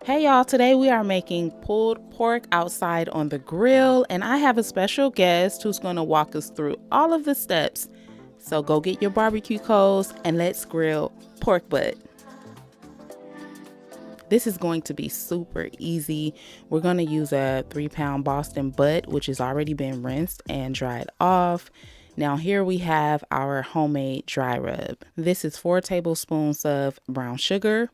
Hey y'all, today we are making pulled pork outside on the grill, and I have a special guest who's going to walk us through all of the steps. So go get your barbecue coals and let's grill pork butt. This is going to be super easy. We're going to use a 3-pound Boston butt, which has already been rinsed and dried off. Now here we have our homemade dry rub. This is 4 tablespoons of brown sugar,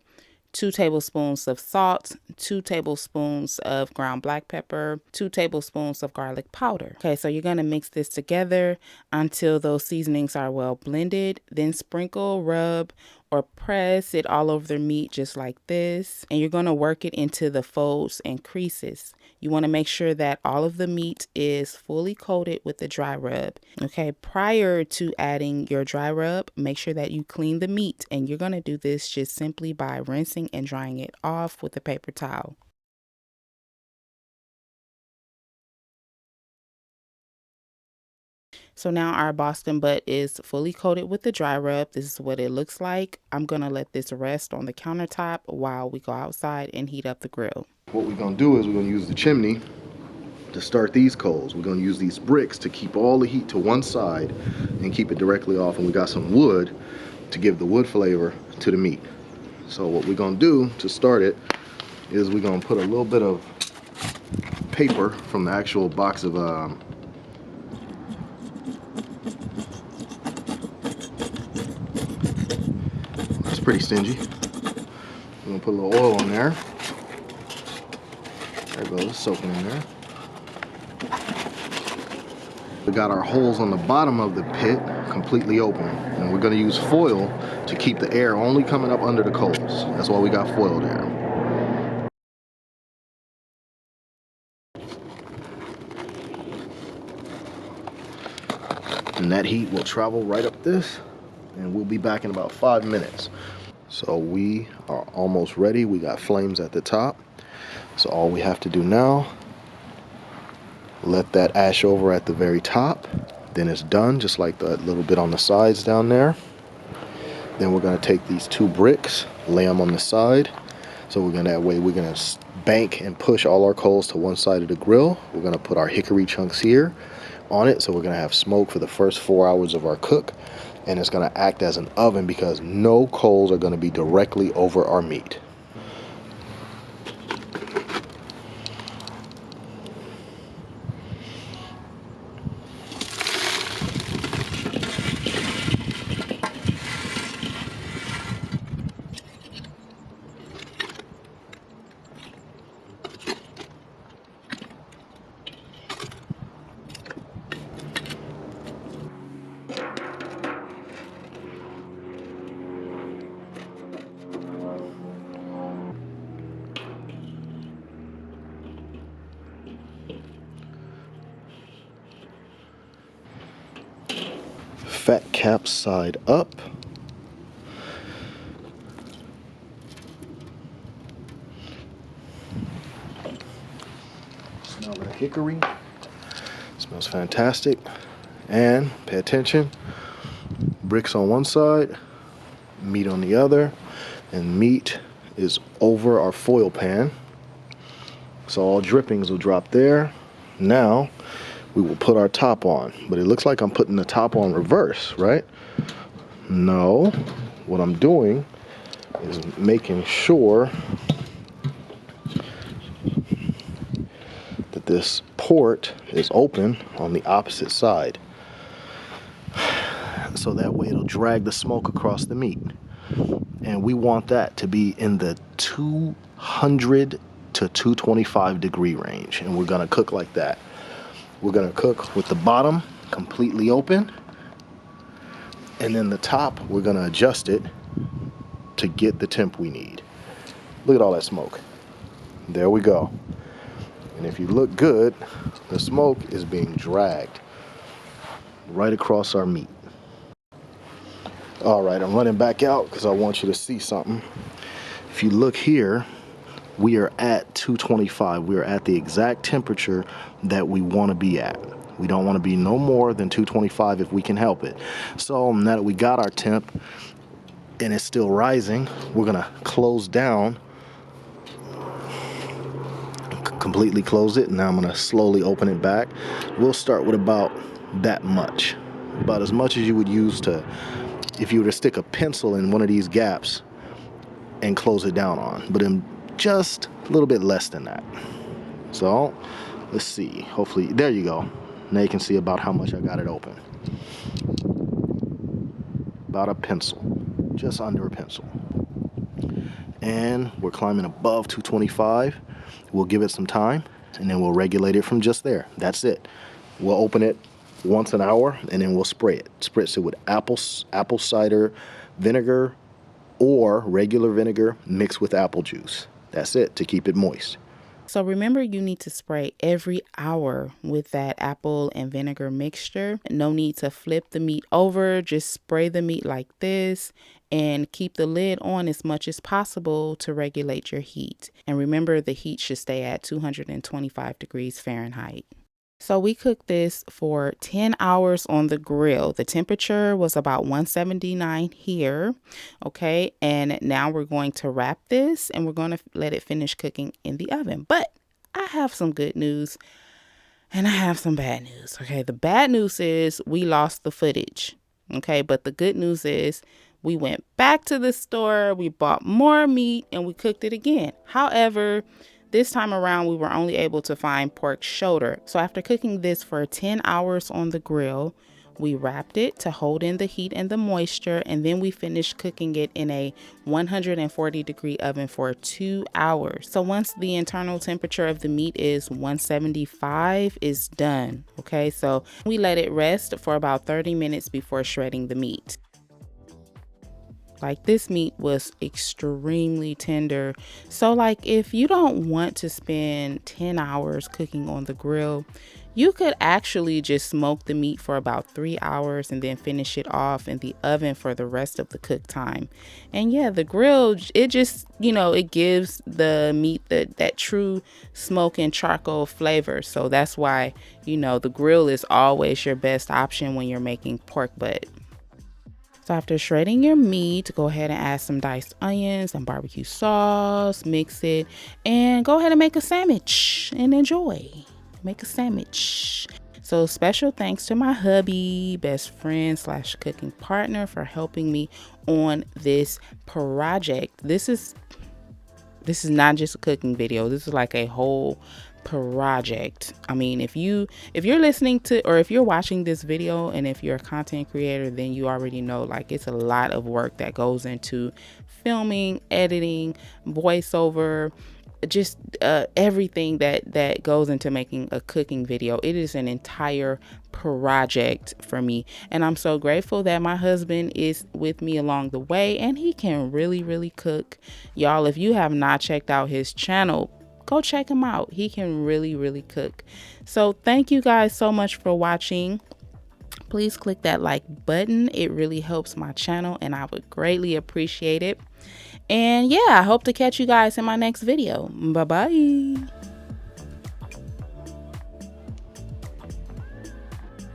2 tablespoons of salt, 2 tablespoons of ground black pepper, 2 tablespoons of garlic powder. Okay, so you're gonna mix this together until those seasonings are well blended. Then sprinkle, rub, or press it all over the meat just like this. And you're gonna work it into the folds and creases. You wanna make sure that all of the meat is fully coated with the dry rub. Okay, prior to adding your dry rub, make sure that you clean the meat. And you're gonna do this just simply by rinsing and drying it off with a paper towel. So now our Boston butt is fully coated with the dry rub. This is what it looks like. I'm gonna let this rest on the countertop while we go outside and heat up the grill. What we're gonna do is we're gonna use the chimney to start these coals. We're gonna use these bricks to keep all the heat to one side and keep it directly off. And we got some wood to give the wood flavor to the meat. So what we're gonna do to start it is we're gonna put a little bit of paper from the actual box of that's pretty stingy. We're gonna put a little oil on there. There it goes, soaking in there. We got our holes on the bottom of the pit completely open, and we're going to use foil to keep the air only coming up under the coals. That's why we got foil there. And that heat will travel right up this, and we'll be back in about 5 minutes. So we are almost ready. We got flames at the top. So all we have to do now, let that ash over at the very top. Then it's done, just like that little bit on the sides down there. Then we're gonna take these 2 bricks, lay them on the side. So that way we're gonna bank and push all our coals to one side of the grill. We're gonna put our hickory chunks here on it. So we're gonna have smoke for the first 4 hours of our cook. And it's gonna act as an oven because no coals are gonna be directly over our meat. Fat cap side up. Smell the hickory. Smells fantastic. And pay attention. Bricks on one side, meat on the other, and meat is over our foil pan. So all drippings will drop there. Now we will put our top on, but it looks like I'm putting the top on reverse, right? No, what I'm doing is making sure that this port is open on the opposite side. So that way it'll drag the smoke across the meat. And we want that to be in the 200 to 225 degree range. And we're gonna cook like that. We're gonna cook with the bottom completely open, and then the top, we're gonna adjust it to get the temp we need. Look at all that smoke. There we go. And if you look good, the smoke is being dragged right across our meat. All right, I'm running back out because I want you to see something. If you look here, we are at 225. We are at the exact temperature that we want to be at. We don't want to be no more than 225 if we can help it. So now that we got our temp and it's still rising, we're gonna close down completely closed it. Now I'm going to slowly open it back. We'll start with about that much. About as much as you would use to, if you were to stick a pencil in one of these gaps and close it down on. But in just a little bit less than that. So, let's see. Hopefully, there you go. Now you can see about how much I got it open. About a pencil. Just under a pencil. And we're climbing above 225. We'll give it some time, and then we'll regulate it from just there. That's it. We'll open it once an hour, and then we'll spray it. Spritz it with apple cider vinegar or regular vinegar mixed with apple juice. That's it, to keep it moist. So remember, you need to spray every hour with that apple and vinegar mixture. No need to flip the meat over. Just spray the meat like this and keep the lid on as much as possible to regulate your heat. And remember, the heat should stay at 225 degrees Fahrenheit. So we cooked this for 10 hours on the grill. The temperature was about 179 here, okay? And now we're going to wrap this and we're going to let it finish cooking in the oven. But I have some good news and I have some bad news, okay? The bad news is we lost the footage, okay? But the good news is we went back to the store, we bought more meat, and we cooked it again. However, this time around, we were only able to find pork shoulder. So after cooking this for 10 hours on the grill, we wrapped it to hold in the heat and the moisture, and then we finished cooking it in a 140-degree oven for 2 hours. So once the internal temperature of the meat is 175, it's done, okay? So we let it rest for about 30 minutes before shredding the meat. Like, this meat was extremely tender. So like, if you don't want to spend 10 hours cooking on the grill, you could actually just smoke the meat for about 3 hours and then finish it off in the oven for the rest of the cook time. And yeah, the grill, it just, it gives the meat that true smoke and charcoal flavor. So that's why, the grill is always your best option when you're making pork butt. So after shredding your meat, go ahead and add some diced onions and barbecue sauce, mix it, and go ahead and make a sandwich and enjoy. Make a sandwich. So special thanks to my hubby, best friend / cooking partner, for helping me on this project. This is not just a cooking video. This is like a whole project. I mean, if you're listening to, or if you're watching this video, and if you're a content creator, then you already know, like, it's a lot of work that goes into filming, editing, voiceover, just everything that goes into making a cooking video. It is an entire project for me, and I'm so grateful that my husband is with me along the way, and he can really cook. Y'all, if you have not checked out his channel, go check him out. He can really cook. So thank you guys so much for watching. Please click that like button. It really helps my channel and I would greatly appreciate it. And yeah, I hope to catch you guys in my next video. Bye bye.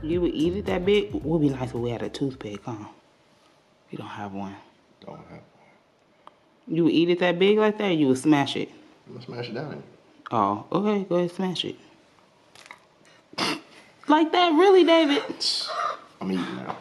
You would eat it that big? It would be nice if we had a toothpick, huh? You don't have one. Don't have one. You would eat it that big like that, or you would smash it? I'm gonna smash it down. Oh, okay, go ahead, smash it. Like that, really, David? I'm eating now.